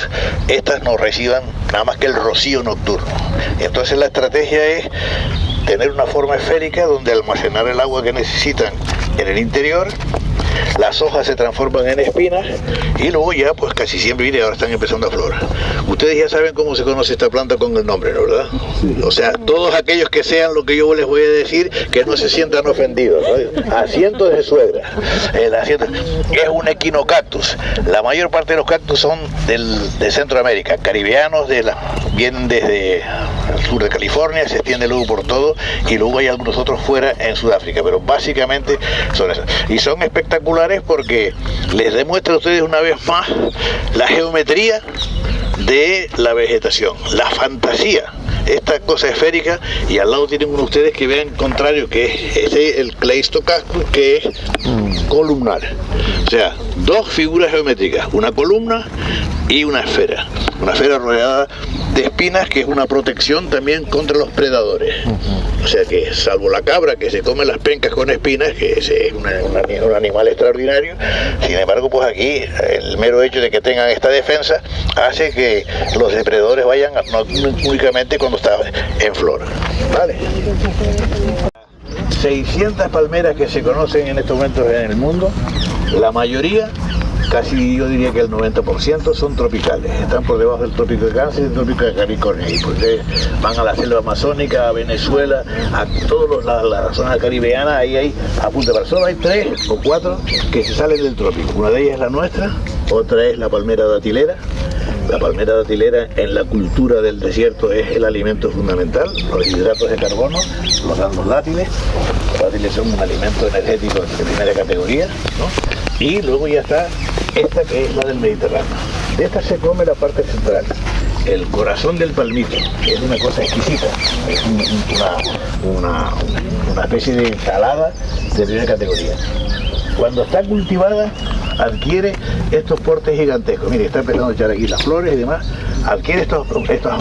años estas no reciban nada más que el rocío nocturno. Entonces la estrategia es tener una forma esférica donde almacenar el agua que necesitan en el interior. Las hojas se transforman en espinas y luego ya pues casi siempre, mire, ahora están empezando a florar. Ustedes ya saben cómo se conoce esta planta con el nombre, ¿no, verdad? O sea, todos aquellos que sean lo que yo les voy a decir, que no se sientan ofendidos, ¿no? Asientos de suegra. El asiento es un equinocactus. La mayor parte de los cactus son de Centroamérica, caribeanos, vienen desde el sur de California, se extiende luego por todo, y luego hay algunos otros fuera en Sudáfrica, pero básicamente son esos. Y son espectaculares porque les demuestra a ustedes una vez más la geometría de la vegetación, la fantasía, esta cosa esférica, y al lado tienen uno ustedes que vean contrario, que es el Cleistocactus, que es columnar. O sea, dos figuras geométricas, una columna y una esfera rodeada de espinas, que es una protección también contra los predadores. O sea que, salvo la cabra que se come las pencas con espinas, que ese es un animal extraordinario, sin embargo, pues aquí el mero hecho de que tengan esta defensa hace que los depredadores vayan no únicamente cuando está en flor. ¿Vale? 600 palmeras que se conocen en estos momentos en el mundo, la mayoría, casi yo diría que el 90% son tropicales, están por debajo del trópico de Cáncer y del trópico de Capricornio, y pues van a la selva amazónica, a Venezuela, a todas las zonas caribeanas, ahí hay a punta para. Solo hay 3 o 4 que se salen del trópico. Una de ellas es la nuestra, otra es la palmera datilera. La palmera datilera en la cultura del desierto es el alimento fundamental. Los hidratos de carbono los dan los dátiles. Los dátiles son un alimento energético de primera categoría, ¿no? Y luego ya está esta, que es la del Mediterráneo. De esta se come la parte central, el corazón del palmito, que es una cosa exquisita, es una especie de ensalada de primera categoría. Cuando está cultivada, adquiere estos portes gigantescos. Mire, está empezando a echar aquí las flores y demás. Adquiere estos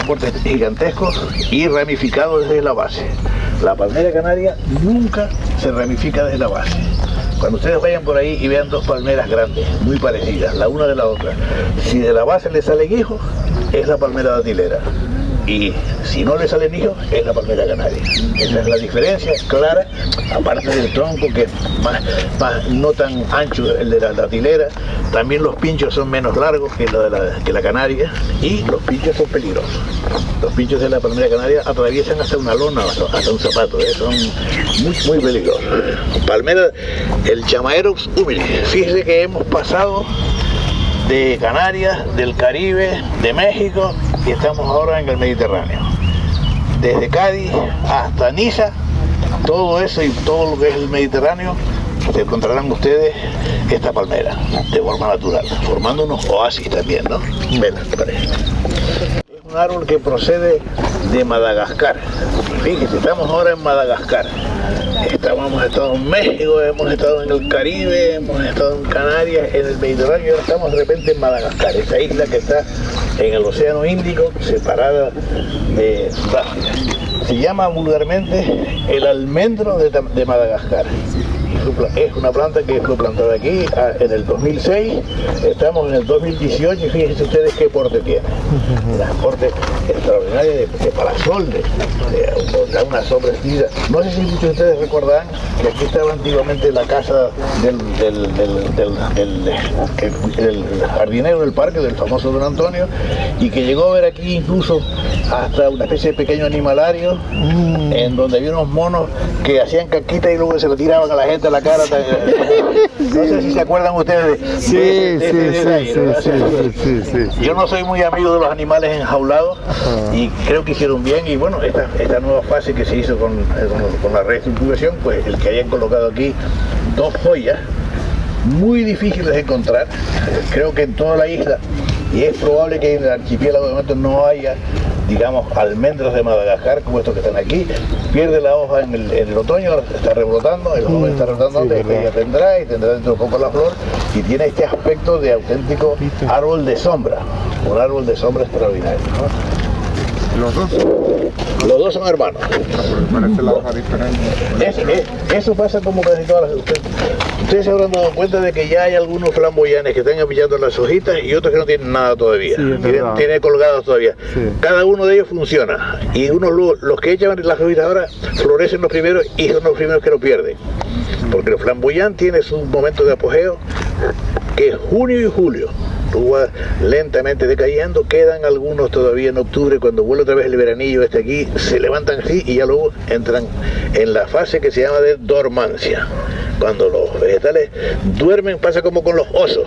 portes gigantescos y ramificados desde la base. La palmera canaria nunca se ramifica desde la base. Cuando ustedes vayan por ahí y vean dos palmeras grandes, muy parecidas, la una de la otra, si de la base le salen hijos, es la palmera datilera. Y si no le salen hijos, es la palmera canaria. Esa es la diferencia clara, aparte del tronco, que es más no tan ancho el de la datilera. También los pinchos son menos largos que la canaria, y los pinchos son peligrosos. Los pinchos de la palmera canaria atraviesan hasta una lona, hasta un zapato, son muy peligrosos. Palmera, el Chamaerops humilis. Fíjese que hemos pasado de Canarias, del Caribe, de México, y estamos ahora en el Mediterráneo. Desde Cádiz hasta Niza, todo eso y todo lo que es el Mediterráneo, se encontrarán ustedes esta palmera de forma natural, formando unos oasis también, ¿no? Ven, ¿te parece? Es un árbol que procede de Madagascar. Fíjense, estamos ahora en Madagascar. Hemos estado en México, hemos estado en el Caribe, hemos estado en Canarias, en el Mediterráneo, y ahora estamos de repente en Madagascar, esa isla que está en el Océano Índico, separada de Sudáfrica. Se llama vulgarmente el almendro de Madagascar. Es una planta que fue plantada aquí en el 2006, estamos en el 2018 y fíjense ustedes qué porte tiene. Un porte extraordinario de parasol, da una sombra exquisita. No sé si muchos de ustedes recordarán que aquí estaba antiguamente la casa del jardinero del parque, del famoso Don Antonio, y que llegó a ver aquí incluso hasta una especie de pequeño animalario, en donde había unos monos que hacían caquita y luego se lo tiraban a la gente a la cara. No sé si se acuerdan ustedes sí. Yo no soy muy amigo de los animales enjaulados y creo que hicieron bien, y bueno, esta nueva fase que se hizo con la reestructuración, pues el que hayan colocado aquí dos joyas muy difíciles de encontrar, creo que en toda la isla, y es probable que en el archipiélago de momento no haya, digamos, almendros de Madagascar como estos que están aquí. Pierde la hoja en el otoño, está rebrotando, el joven está rebrotando, ya tendrá dentro de poco la flor, y tiene este aspecto de auténtico árbol de sombra, un árbol de sombra extraordinario, ¿no? ¿Los dos? Los dos son hermanos. Parece la hoja diferente. Eso pasa como casi todas las... Ustedes se habrán dado cuenta de que ya hay algunos flamboyanes que están pillando las hojitas y otros que no tienen nada todavía. Sí, tienen colgados todavía. Sí. Cada uno de ellos funciona. Y los que echan las hojitas ahora florecen los primeros y son los primeros que lo pierden. Porque el flamboyán tiene su momento de apogeo, que es junio y julio. Tú vas lentamente decayendo, quedan algunos todavía en octubre, cuando vuelve otra vez el veranillo aquí, se levantan así y ya luego entran en la fase que se llama de dormancia. Cuando los vegetales duermen, pasa como con los osos,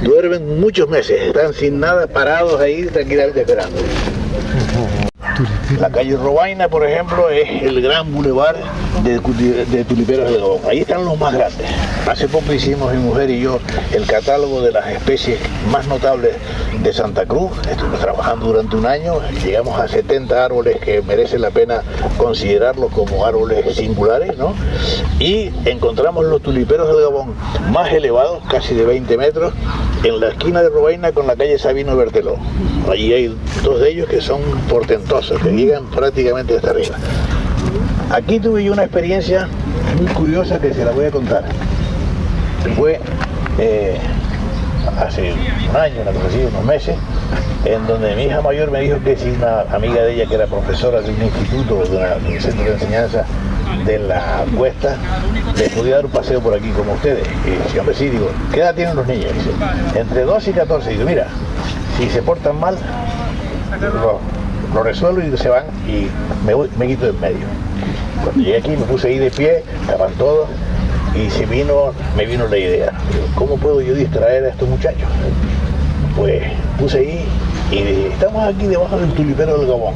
duermen muchos meses, están sin nada, parados ahí tranquilamente esperando. La calle Robaina, por ejemplo, es el gran bulevar de tuliperos del Gabón. Ahí están los más grandes. Hace poco hicimos mi mujer y yo el catálogo de las especies más notables de Santa Cruz. Estuvimos trabajando durante un año, llegamos a 70 árboles que merece la pena considerarlos como árboles singulares, ¿no? Y encontramos los tuliperos del Gabón más elevados, casi de 20 metros, en la esquina de Robaina con la calle Sabino Berteló. Allí hay dos de ellos que son portentosos, que llegan prácticamente hasta arriba. Aquí tuve yo una experiencia muy curiosa que se la voy a contar. Fue hace un año, una cosa así, unos meses, en donde mi hija mayor me dijo que si una amiga de ella que era profesora de un instituto, de un centro de enseñanza de la Cuesta, les podía dar un paseo por aquí como ustedes. Y dije, hombre, sí, digo, ¿qué edad tienen los niños? Dice, entre 12 y 14. Digo, mira, si se portan mal, lo resuelvo y se van y me quito de en medio. Cuando llegué aquí me puse ahí de pie, estaban todos y me vino la idea. Digo, ¿cómo puedo yo distraer a estos muchachos? Pues puse ahí y dije, estamos aquí debajo del tulipero del Gabón.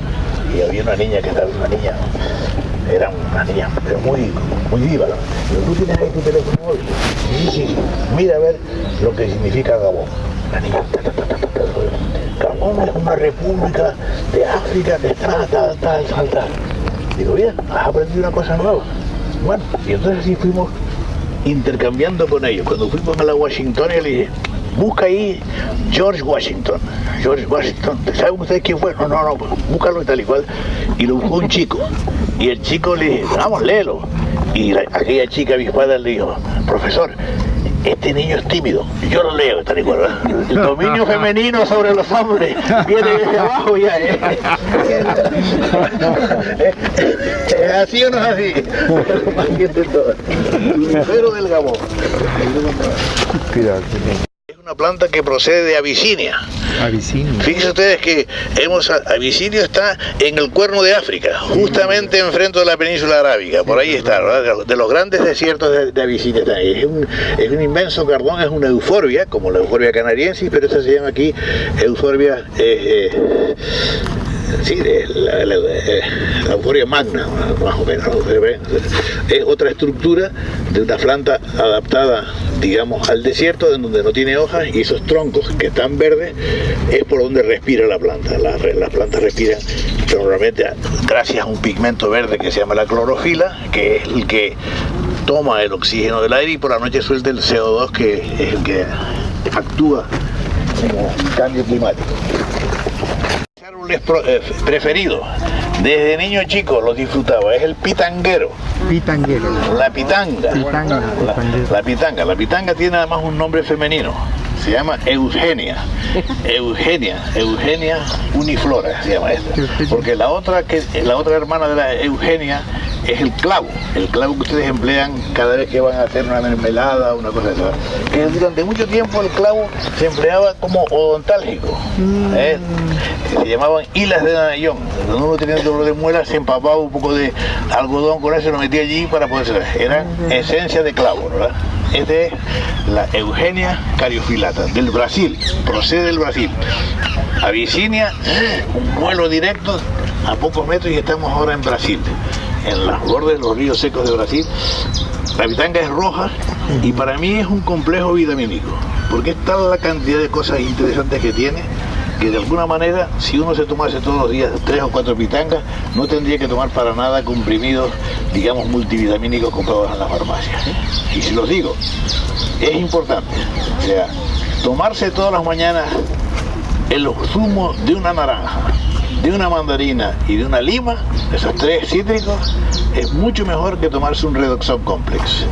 Y había una niña era una niña pero muy viva, ¿no? Digo, ¿tú tienes ahí tu teléfono móvil? Sí. Mira a ver lo que significa Gabón. La niña, Gabón es una república de África que está tal. Digo, bien, has aprendido una cosa nueva. Bueno, y entonces así fuimos intercambiando con ellos. Cuando fuimos a la Washingtonia le dije, busca ahí George Washington. ¿Saben ustedes quién fue? No, búscalo y tal y cual. Y lo buscó un chico. Y el chico le dije, vamos, léelo. Y aquella chica avispada le dijo, profesor, este niño es tímido, yo lo leo, tal y cual, ¿verdad? El dominio femenino sobre los hombres viene desde abajo ya, ¿Es así o no es así? Tulipero del Gabón. Es una planta que procede de Abisinia. Fíjense ustedes que Abisinio está en el Cuerno de África, justamente enfrente de la península arábiga, por ahí está, ¿verdad? De los grandes desiertos de Abisinia está ahí. Es un inmenso cardón, es una euforbia, como la euforbia canariensis, pero esta se llama aquí euforbia la euforbia magna, más o menos. Es otra estructura de una planta adaptada, digamos, al desierto, en donde no tiene hojas, y esos troncos que están verdes es por donde respira la planta. Las plantas respiran normalmente gracias a un pigmento verde que se llama la clorofila, que es el que toma el oxígeno del aire y por la noche suelta el CO2, que es el que actúa como cambio climático. Árboles preferidos, desde niño chico los disfrutaba, es el pitanguero. La pitanga. La pitanga tiene además un nombre femenino, se llama Eugenia uniflora se llama esta, porque la otra hermana de la Eugenia es el clavo que ustedes emplean cada vez que van a hacer una mermelada o una cosa así, que durante mucho tiempo el clavo se empleaba como odontálgico, se llamaban hilas de Danayón. Cuando uno tenía dolor de muela se empapaba un poco de algodón con eso, lo metía allí para poder ser, eran esencia de clavo, ¿verdad? Esta es la Eugenia cariophyllata, del Brasil, procede del Brasil. Abisinia, un vuelo directo a pocos metros y estamos ahora en Brasil, en los bordes de los ríos secos de Brasil. La pitanga es roja y para mí es un complejo vitamínico, porque es tal la cantidad de cosas interesantes que tiene, que de alguna manera, si uno se tomase todos los días 3 o 4 pitangas, no tendría que tomar para nada comprimidos, digamos, multivitamínicos comprados en la farmacia. Y si los digo, es importante, o sea, tomarse todas las mañanas el zumo de una naranja, de una mandarina y de una lima, esos 3 cítricos, es mucho mejor que tomarse un Redoxon Complex,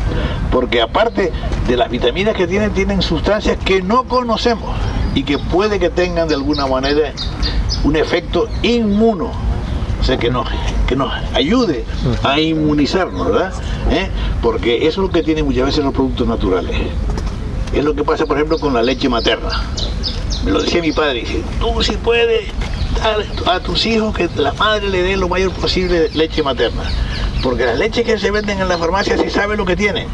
porque aparte de las vitaminas que tienen sustancias que no conocemos y que puede que tengan de alguna manera un efecto inmuno, o sea, que nos ayude a inmunizarnos, ¿verdad? Porque eso es lo que tienen muchas veces los productos naturales. Es lo que pasa, por ejemplo, con la leche materna. Me lo decía mi padre, dice, tú sí puedes dar a tus hijos que la madre le dé lo mayor posible de leche materna, porque las leches que se venden en la farmacia se sabe lo que tienen,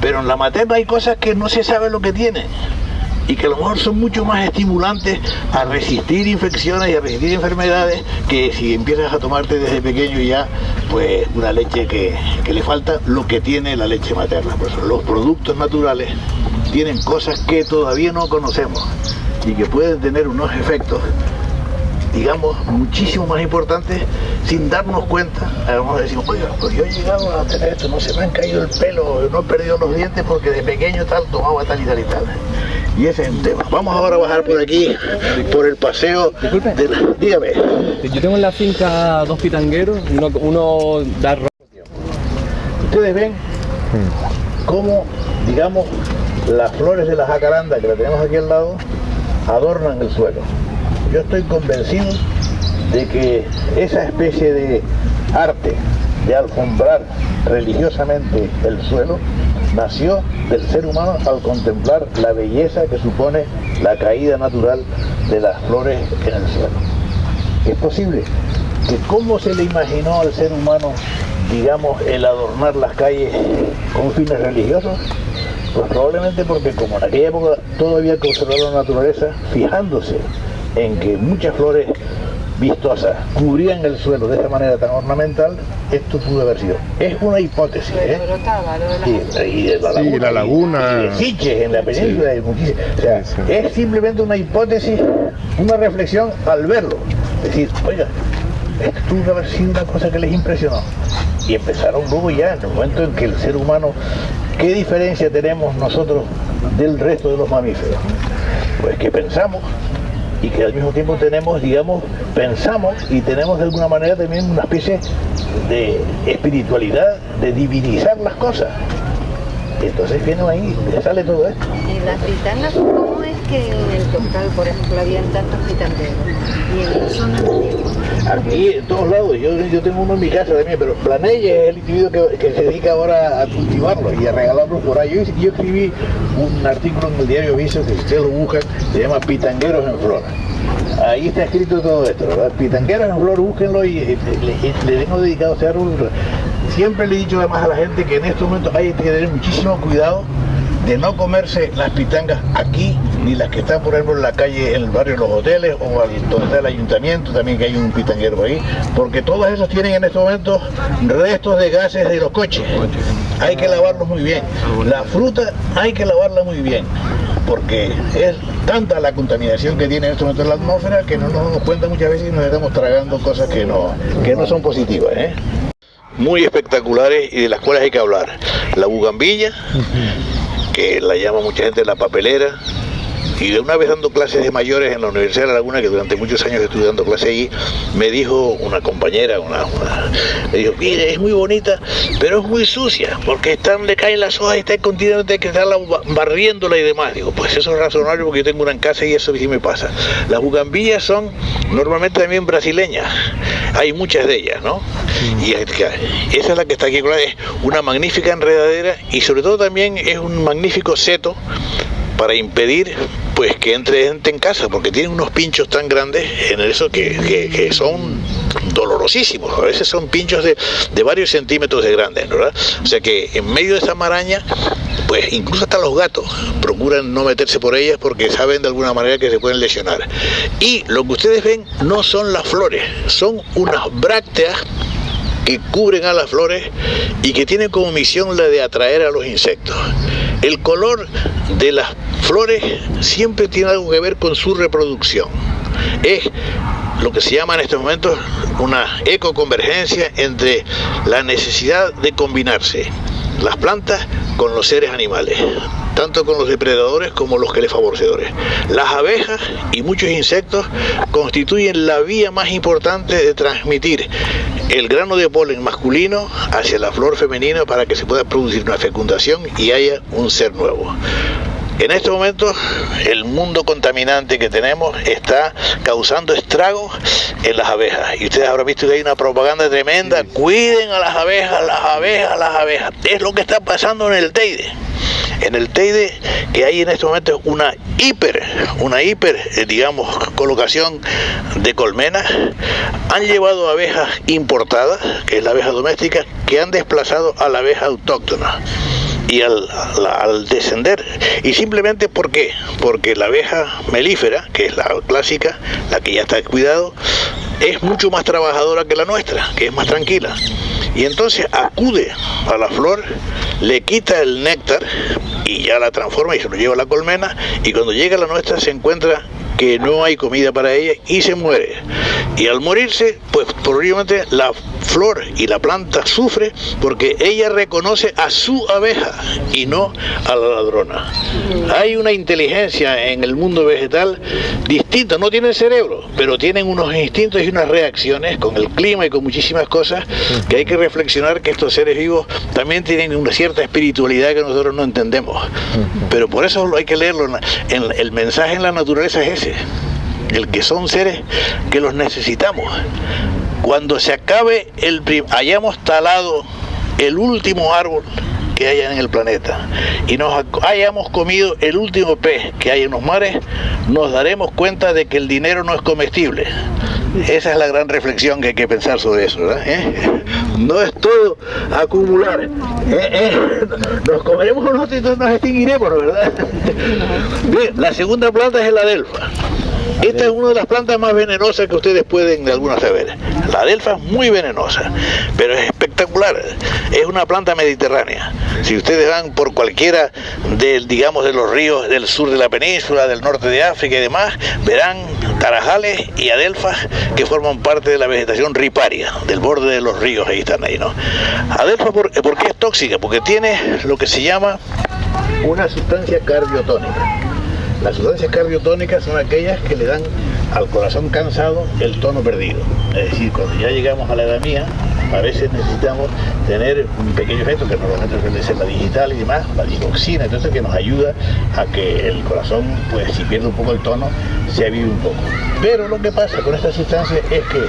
pero en la materna hay cosas que no se sabe lo que tienen y que a lo mejor son mucho más estimulantes a resistir infecciones y a resistir enfermedades, que si empiezas a tomarte desde pequeño ya pues una leche que le falta lo que tiene la leche materna. Por eso los productos naturales tienen cosas que todavía no conocemos y que pueden tener unos efectos, digamos, muchísimo más importantes sin darnos cuenta. Vamos a decir, oiga, pues yo he llegado a tener esto, no se me han caído el pelo, no he perdido los dientes porque de pequeño tal tomaba tal y tal y tal. Y ese es un tema. Vamos ahora a bajar por aquí, por el paseo. Disculpe. Dígame. Yo tengo en la finca 2 pitangueros, uno da... Ustedes ven cómo, digamos, las flores de la jacaranda que la tenemos aquí al lado adornan el suelo. Yo estoy convencido de que esa especie de arte de alfombrar religiosamente el suelo nació del ser humano al contemplar la belleza que supone la caída natural de las flores en el suelo. Es posible que cómo se le imaginó al ser humano, digamos, el adornar las calles con fines religiosos, pues probablemente porque como en aquella época todo había que observar la naturaleza, fijándose en que muchas flores vistosas cubrían el suelo de esa manera tan ornamental, esto pudo haber sido. Es una hipótesis, y de la laguna, y de Siches en la península, o sea, es simplemente una hipótesis, una reflexión al verlo. Es decir, oiga, esto tuvo que haber sido una cosa que les impresionó. Y empezaron luego ya, en el momento en que el ser humano, ¿qué diferencia tenemos nosotros del resto de los mamíferos? Pues que pensamos y que al mismo tiempo tenemos, digamos, pensamos y tenemos de alguna manera también una especie de espiritualidad, de divinizar las cosas. Y entonces viene ahí, sale todo esto. ¿Y las pitangas, cómo es que en el Tocal, por ejemplo, habían tantos pitangueros? Y en la zona aquí, en todos lados, yo tengo uno en mi casa también, pero Planella es el individuo que se dedica ahora a cultivarlos y a regalarlos por ahí. Yo escribí un artículo en el diario Viso, que si ustedes lo buscan, se llama Pitangueros en Flor. Ahí está escrito todo esto, ¿verdad? Pitangueros en Flor, búsquenlo y le tengo dedicado a ese árbol. Siempre le he dicho además a la gente que en estos momentos hay que tener muchísimo cuidado de no comerse las pitangas aquí, ni las que están por ejemplo en la calle, en el barrio de los hoteles, o donde está el ayuntamiento, también que hay un pitanguero ahí, porque todas esas tienen en estos momentos restos de gases de los coches. Hay que lavarlos muy bien. La fruta hay que lavarla muy bien, porque es tanta la contaminación que tiene en estos momentos en la atmósfera que no nos damos cuenta muchas veces y nos estamos tragando cosas que no son positivas, muy espectaculares y de las cuales hay que hablar. La bugambilla, que la llama mucha gente la papelera, y de una vez dando clases de mayores en la Universidad de La Laguna, que durante muchos años estuve dando clases allí, me dijo una compañera, me dijo, mire, es muy bonita, pero es muy sucia, porque le caen las hojas y está continuamente hay que estarla barriéndola y demás. Digo, pues eso es razonable porque yo tengo una en casa y eso sí me pasa. Las bugambillas son normalmente también brasileñas, hay muchas de ellas, ¿no? Y esa es la que está aquí, es una magnífica enredadera y sobre todo también es un magnífico seto para impedir pues que entre gente en casa, porque tienen unos pinchos tan grandes en eso que son dolorosísimos. A veces son pinchos de varios centímetros de grandes, ¿verdad? O sea que en medio de esa maraña, pues incluso hasta los gatos procuran no meterse por ellas porque saben de alguna manera que se pueden lesionar. Y lo que ustedes ven no son las flores, son unas brácteas que cubren a las flores y que tienen como misión la de atraer a los insectos. El color de las flores siempre tiene algo que ver con su reproducción. Es lo que se llama en estos momentos una ecoconvergencia entre la necesidad de combinarse las plantas con los seres animales, tanto con los depredadores como los que les favorecedores. Las abejas y muchos insectos constituyen la vía más importante de transmitir el grano de polen masculino hacia la flor femenina para que se pueda producir una fecundación y haya un ser nuevo. En este momento el mundo contaminante que tenemos está causando estragos en las abejas. Y ustedes habrán visto que hay una propaganda tremenda: cuiden a las abejas, las abejas, las abejas. Es lo que está pasando en el Teide. En el Teide, que hay en este momento una hiper, digamos, colocación de colmenas, han llevado abejas importadas, que es la abeja doméstica, que han desplazado a la abeja autóctona. Y al descender, y simplemente ¿por qué? Porque la abeja melífera, que es la clásica, la que ya está cuidado, es mucho más trabajadora que la nuestra, que es más tranquila. Y entonces acude a la flor, le quita el néctar y ya la transforma y se lo lleva a la colmena, y cuando llega a la nuestra se encuentra que no hay comida para ella y se muere. Y al morirse, pues probablemente la flor y la planta sufre porque ella reconoce a su abeja y no a la ladrona. Hay una inteligencia en el mundo vegetal distinta, no tienen cerebro, pero tienen unos instintos y unas reacciones con el clima y con muchísimas cosas que hay que reflexionar, que estos seres vivos también tienen una cierta espiritualidad que nosotros no entendemos. Pero por eso hay que leerlo. El mensaje en la naturaleza es ese, el que son seres que los necesitamos. Cuando se acabe hayamos talado el último árbol que haya en el planeta y nos hayamos comido el último pez que hay en los mares, nos daremos cuenta de que el dinero no es comestible. Esa es la gran reflexión que hay que pensar sobre eso, ¿verdad? No es todo acumular. Nos comeremos unos y nos extinguiremos, ¿verdad? Bien, la segunda planta es el adelfa. Esta es una de las plantas más venenosas que ustedes pueden de alguna saber. La adelfa es muy venenosa, pero es espectacular. Es una planta mediterránea. Si ustedes van por cualquiera de los ríos del sur de la península, del norte de África y demás, verán tarajales y adelfas que forman parte de la vegetación riparia, del borde de los ríos, ahí están ahí, ¿no? Adelfa, ¿por qué es tóxica? Porque tiene lo que se llama una sustancia cardiotónica. Las sustancias cardiotónicas son aquellas que le dan al corazón cansado el tono perdido. Es decir, cuando ya llegamos a la edad mía, a veces necesitamos tener un pequeño efecto que normalmente suele ser la digital y demás, la digoxina, entonces que nos ayuda a que el corazón, pues si pierde un poco el tono, se avive un poco. Pero lo que pasa con esta sustancia es que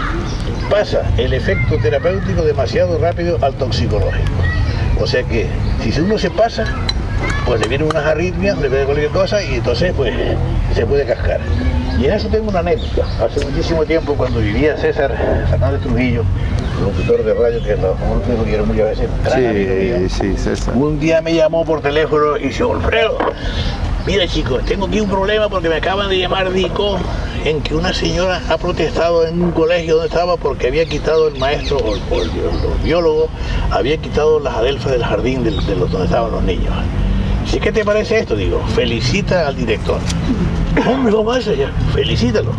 pasa el efecto terapéutico demasiado rápido al toxicológico. O sea que si uno se pasa, pues le vienen unas arritmias, le viene cualquier cosa y entonces pues se puede cascar. Y en eso tengo una anécdota. Hace muchísimo tiempo, cuando vivía César Fernández Trujillo, locutor de radio, que lo quiero muchas veces, sí, César. Un día me llamó por teléfono y dijo: Alfredo, mira chicos, tengo aquí un problema porque me acaban de llamar de ICO, en que una señora ha protestado en un colegio donde estaba porque había quitado el maestro o el biólogo, había quitado las adelfas del jardín de donde estaban los niños. ¿Sí? ¿Qué te parece esto? Digo, felicita al director. Hombre, vamos allá, felicítalo.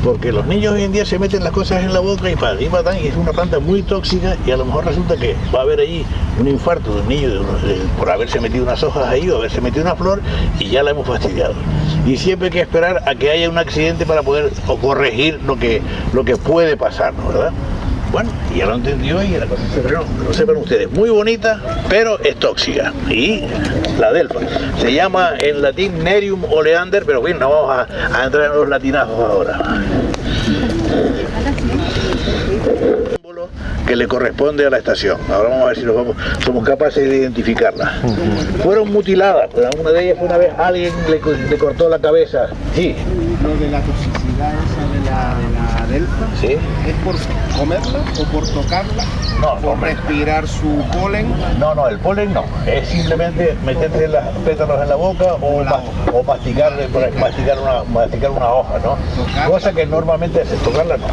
Porque los niños hoy en día se meten las cosas en la boca y y es una planta muy tóxica, y a lo mejor resulta que va a haber allí un infarto de un niño por haberse metido unas hojas ahí o haberse metido una flor, y ya la hemos fastidiado. Y siempre hay que esperar a que haya un accidente para poder corregir lo que puede pasar, ¿no? ¿Verdad? Bueno, y ya lo entendió y la cosa se frenó. Lo sepan ustedes, muy bonita, pero es tóxica. Y la adelfa se llama en latín Nerium oleander, pero bueno, no vamos a entrar en los latinazos ahora. Símbolo que le corresponde a la estación. Ahora vamos a ver si somos capaces de identificarla. Fueron mutiladas, una de ellas fue una vez alguien le cortó la cabeza. Sí. Lo de la toxicidad esa de la adelfa, ¿sí? ¿Es por comerla o por tocarla? No, ¿por respirar su polen? No, el polen no. Es simplemente meterse los pétalos en la boca o masticar una hoja, ¿no? ¿Tocarla? Cosa que normalmente es tocarla, no.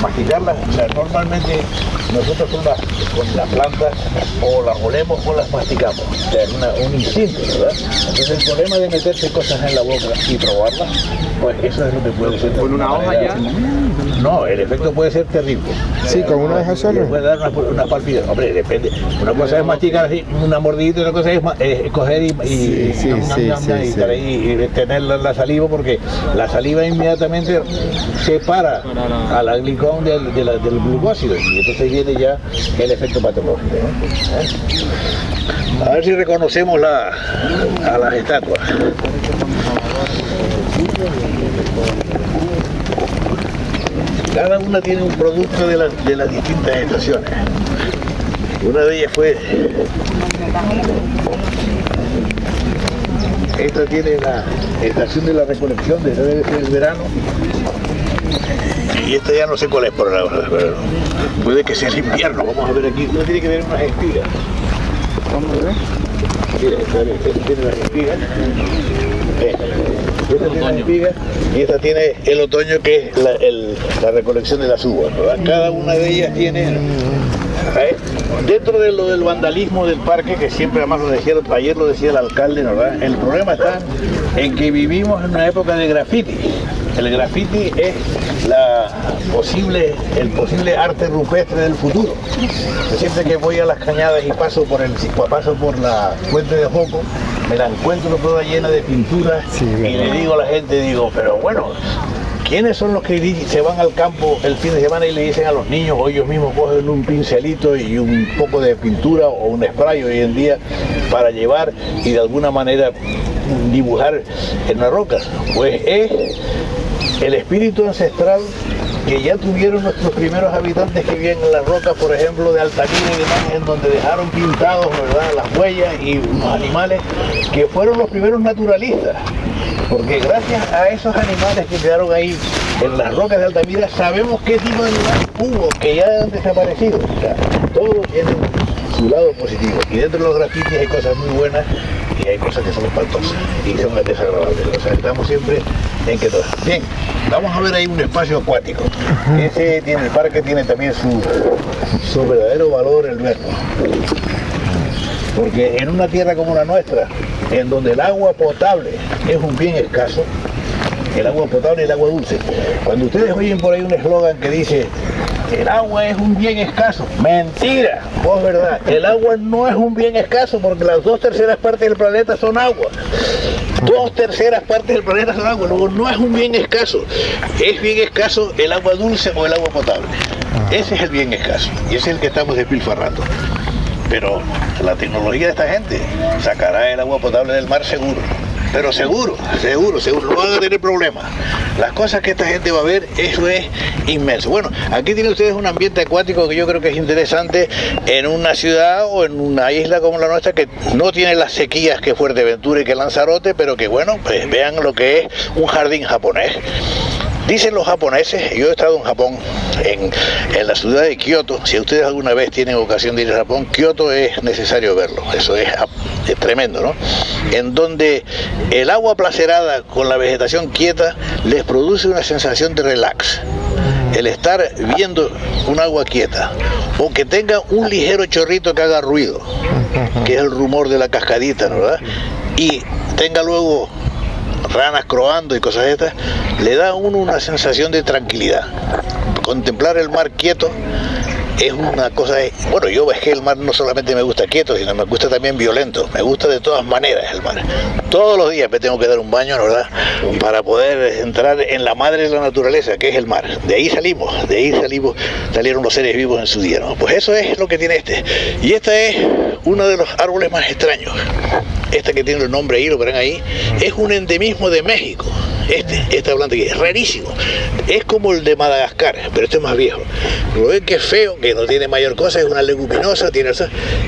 Masticarla, o sea, normalmente nosotros con las plantas o las olemos o las masticamos. O sea, es un instinto, ¿verdad? Entonces el problema de meterse cosas en la boca y probarlas, pues eso es lo que puede ser. ¿Con una hoja ya? No, el efecto puede ser terrible. Sí, con una hoja solo. Puede dar una palpitación. Hombre, depende. Una cosa es masticar así, una mordidita, y otra cosa es coger y estar ahí y tener la saliva, porque la saliva inmediatamente separa a la glicón del glucósido, y entonces viene ya el efecto patológico, ¿no? A ver si reconocemos a las estatuas. Cada una tiene un producto de las distintas estaciones. Una de ellas fue... Esta tiene la estación de la recolección, debe ser el verano. Y esta ya no sé cuál es por ahora, pero puede que sea el invierno. Vamos a ver aquí. Uno tiene que ver unas espigas. ¿Cómo ves? Mira, esta tiene las espigas. Esta tiene las espigas y esta tiene el otoño, que es la recolección de las uvas, ¿verdad? Cada una de ellas tiene... Dentro de lo del vandalismo del parque, que siempre además ayer lo decía el alcalde, ¿verdad? El problema está en que vivimos en una época de graffiti. El graffiti es el posible arte rupestre del futuro. Siempre que voy a las cañadas y paso por la fuente de Joco, me la encuentro toda llena de pinturas, y le digo a la gente, pero bueno, ¿quiénes son los que se van al campo el fin de semana y le dicen a los niños, o ellos mismos cogen un pincelito y un poco de pintura o un spray hoy en día para llevar y de alguna manera dibujar en la roca? Pues es el espíritu ancestral que ya tuvieron nuestros primeros habitantes que vivían en las rocas, por ejemplo, de Altamira y demás, en donde dejaron pintados, ¿verdad?, las huellas y los animales, que fueron los primeros naturalistas. Porque gracias a esos animales que quedaron ahí en las rocas de Altamira, sabemos qué tipo de animales hubo, que ya han desaparecido. O sea, todos tienen su lado positivo. Y dentro de los grafitis hay cosas muy buenas y hay cosas que son espantosas y son desagradables. O sea, estamos siempre en que todo. Bien, vamos a ver ahí un espacio acuático. El parque tiene también su verdadero valor, el verlo. Porque en una tierra como la nuestra, en donde el agua potable es un bien escaso, el agua potable y el agua dulce. Cuando ustedes oyen por ahí un eslogan que dice, el agua es un bien escaso, mentira, vos verdad, el agua no es un bien escaso, porque las 2/3 partes del planeta son agua. 2/3 partes del planeta son agua, luego no es un bien escaso, es bien escaso el agua dulce o el agua potable. Ese es el bien escaso, y ese es el que estamos despilfarrando. Pero la tecnología de esta gente sacará el agua potable del mar seguro. Pero seguro, no van a tener problemas. Las cosas que esta gente va a ver, eso es inmenso. Bueno, aquí tienen ustedes un ambiente acuático que yo creo que es interesante en una ciudad o en una isla como la nuestra, que no tiene las sequías que Fuerteventura y que Lanzarote, pero que bueno, pues vean lo que es un jardín japonés. Dicen los japoneses, yo he estado en Japón, en la ciudad de Kioto. Si ustedes alguna vez tienen ocasión de ir a Japón, Kioto es necesario verlo, eso es tremendo, ¿no? En donde el agua placerada con la vegetación quieta les produce una sensación de relax. El estar viendo un agua quieta, o que tenga un ligero chorrito que haga ruido, que es el rumor de la cascadita, ¿no? ¿Verdad? Y tenga luego ranas croando y cosas de estas, le da a uno una sensación de tranquilidad. Contemplar el mar quieto es una cosa bueno, yo es que el mar no solamente me gusta quieto, sino me gusta también violento, me gusta de todas maneras el mar. Todos los días me tengo que dar un baño, ¿verdad?, para poder entrar en la madre de la naturaleza, que es el mar. De ahí salieron los seres vivos en su día, ¿no? Pues eso es lo que tiene este. Y este es uno de los árboles más extraños. Esta que tiene el nombre ahí, lo verán ahí, es un endemismo de México. Esta planta aquí es rarísimo. Es como el de Madagascar, pero este es más viejo. Lo ven que es feo, que no tiene mayor cosa, es una leguminosa,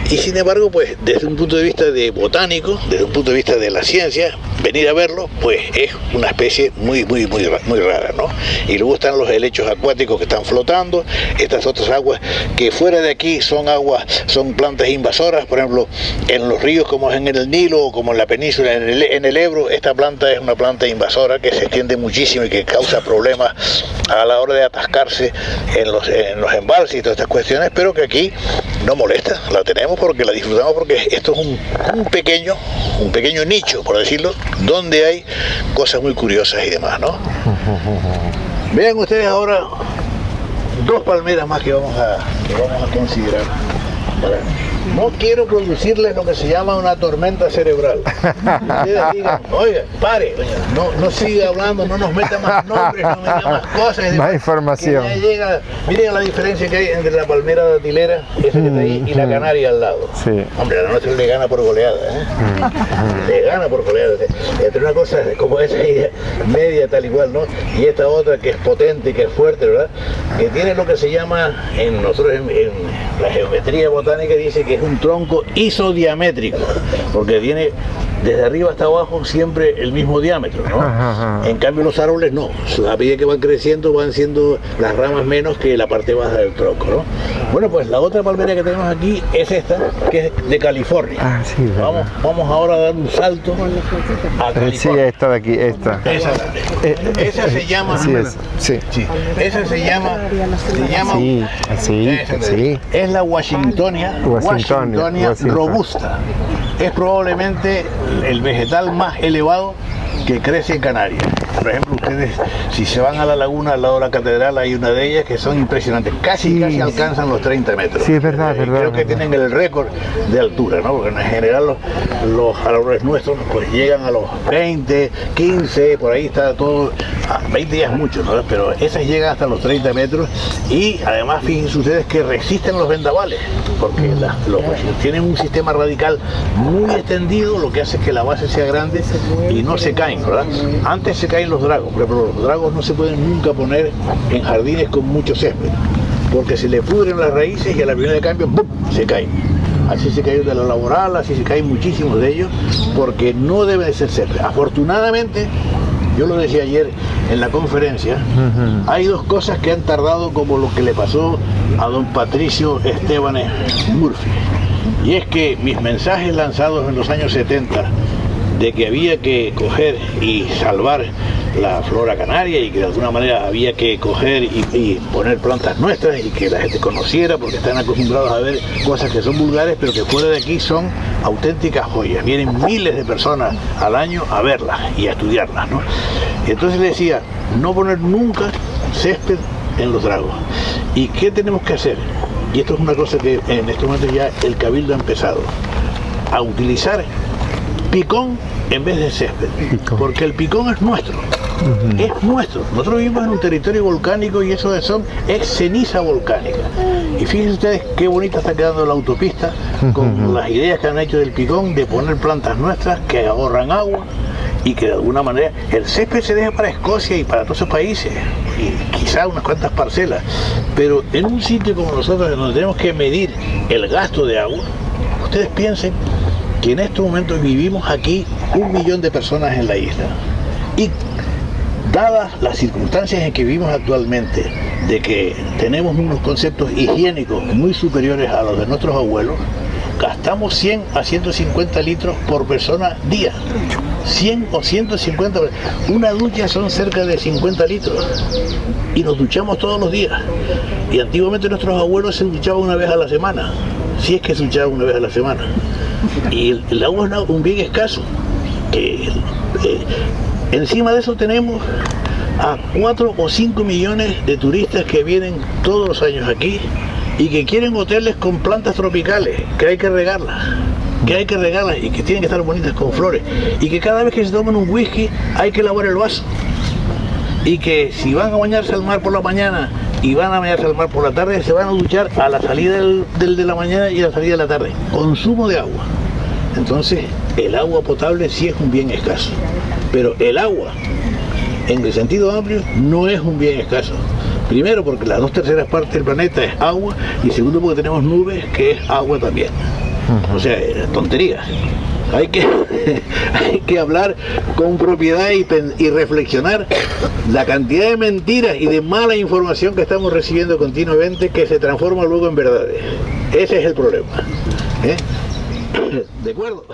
y sin embargo, pues desde un punto de vista de botánico, desde un punto de vista de la ciencia, venir a verlo, pues es una especie muy rara, ¿no? Y luego están los helechos acuáticos que están flotando, estas otras aguas que fuera de aquí son plantas invasoras, por ejemplo, en los ríos como es en el Nilo o como en la península, en el Ebro, esta planta es una planta invasora que se extiende muchísimo y que causa problemas a la hora de atascarse en los embalses y todas estas cuestiones, pero que aquí no molesta, la tenemos porque la disfrutamos, porque esto es un pequeño nicho, por decirlo, donde hay cosas muy curiosas y demás, ¿no? Vean ustedes ahora dos palmeras más que vamos a considerar. No quiero producirles lo que se llama una tormenta cerebral. Ustedes digan, oiga, pare, no siga hablando, no nos meta más nombres, no me diga más cosas. Más información. Miren la diferencia que hay entre la palmera datilera, esa que está ahí, y la canaria al lado. Sí. Hombre, la nuestra le gana por goleada, ¿eh? Le gana por goleada. Entre una cosa como esa media tal igual, ¿no? Y esta otra que es potente, que es fuerte, ¿verdad? Que tiene lo que se llama, en la geometría botánica dice que es un tronco isodiamétrico, porque tiene desde arriba hasta abajo siempre el mismo diámetro, ¿no? En cambio los árboles no, a medida que van creciendo van siendo las ramas menos que la parte baja del tronco, ¿no? Bueno, pues la otra palmera que tenemos aquí es esta, que es de California. Sí, vamos ahora a dar un salto a California. Sí, esta de aquí, esta. Esa se llama... Sí. Esa se llama... Sí. Es la Washingtonia robusta. Es probablemente el vegetal más elevado que crece en Canarias. Por ejemplo, ustedes, si se van a la laguna al lado de la catedral, hay una de ellas que son impresionantes, casi alcanzan los 30 metros. Sí, es verdad, Creo que tienen el récord de altura, ¿no? Porque en general los árboles nuestros pues llegan a los 20, 15, por ahí está todo, 20 ya es mucho, ¿no? Pero esas llegan hasta los 30 metros y además fíjense ustedes que resisten los vendavales, porque los tienen un sistema radical muy extendido, lo que hace es que la base sea grande y no se caen, ¿verdad? Antes se caen los dragos, pero los dragos no se pueden nunca poner en jardines con mucho césped, porque se le pudren las raíces y a la primera de cambio ¡pum!, se caen. Así se caen de la laboral, así se caen muchísimos de ellos, porque no debe de ser césped. Afortunadamente, yo lo decía ayer en la conferencia, hay dos cosas que han tardado, como lo que le pasó a don Patricio Estebanes Murphy, y es que mis mensajes lanzados en los años 70 de que había que coger y salvar la flora canaria y que de alguna manera había que coger y poner plantas nuestras y que la gente conociera, porque están acostumbrados a ver cosas que son vulgares, pero que fuera de aquí son auténticas joyas. Vienen miles de personas al año a verlas y a estudiarlas, ¿no? Entonces le decía, no poner nunca césped en los dragos. ¿Y qué tenemos que hacer? Y esto es una cosa que en estos momentos ya el Cabildo ha empezado a utilizar picón en vez de césped, porque el picón es nuestro, es nuestro. Nosotros vivimos en un territorio volcánico y eso es ceniza volcánica. Y fíjense ustedes qué bonita está quedando la autopista con las ideas que han hecho del picón de poner plantas nuestras que ahorran agua y que de alguna manera el césped se deja para Escocia y para todos esos países y quizá unas cuantas parcelas, pero en un sitio como nosotros donde tenemos que medir el gasto de agua, ustedes piensen que en estos momentos vivimos aquí 1 millón de personas en la isla y dadas las circunstancias en que vivimos actualmente, de que tenemos unos conceptos higiénicos muy superiores a los de nuestros abuelos, gastamos 100 a 150 litros por persona día. 100 o 150, una ducha son cerca de 50 litros y nos duchamos todos los días. Y antiguamente nuestros abuelos se duchaban una vez a la semana, si es que se duchaban una vez a la semana. Y el agua es un bien escaso. Encima de eso tenemos a 4 o 5 millones de turistas que vienen todos los años aquí y que quieren hoteles con plantas tropicales, que hay que regarlas y que tienen que estar bonitas con flores, y que cada vez que se toman un whisky hay que lavar el vaso, y que si van a bañarse al mar por la mañana y van a bañarse al mar por la tarde, se van a duchar a la salida de la mañana y a la salida de la tarde. Consumo de agua. Entonces, el agua potable sí es un bien escaso, pero el agua, en el sentido amplio, no es un bien escaso. Primero, porque las 2/3 partes del planeta es agua, y segundo, porque tenemos nubes, que es agua también. O sea, tonterías. Hay que hablar con propiedad y reflexionar la cantidad de mentiras y de mala información que estamos recibiendo continuamente, que se transforma luego en verdades. Ese es el problema. ¿De acuerdo?